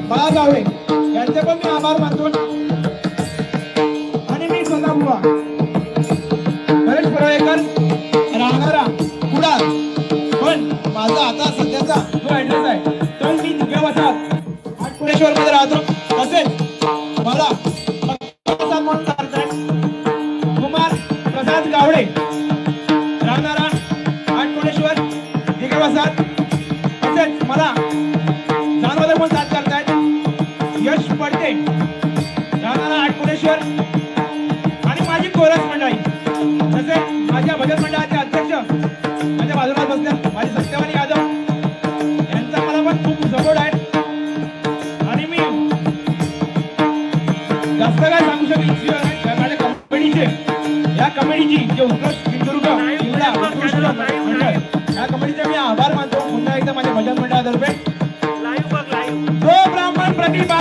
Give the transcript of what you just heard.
बाळा गावडे यांचे पण मी आभार मानतो आणि मी स्वतः बुवा गणेश पुरवेकर राहणारा कुडाळ पण माझा आता सध्याचा जो ऍड्रेस आहे तो मी दिव्या वसाहत आठपुरेश्वर मध्ये राहतो तसेच मला म्हणून सांगताय कुमार प्रसाद गावडे राहणारा आठपुरेश्वर दिव्या वसाहत तसेच मला जानवर म्हणून साथ करतायत यश पडते राहणारा आठपुरेश्वर आणि माझी कोरस मंडळी तसेच माझ्या भजन मंडळाचे अध्यक्ष माझ्या बाजूला बसल्या माझे सत्यवानी यादव यांचा मला पण खूप सपोर्ट आहे आणि मी जास्त काय सांगू शकतो माझ्या कमिटीचे या कमिटीची जे उत्कृष्ट सिंधुदुर्ग जिल्हा उत्कृष्ट मंडळ या कमिटीचे मी आभार मानतो पुन्हा एकदा माझ्या भजन मंडळातर्फे जो ब्राह्मण प्रतिभा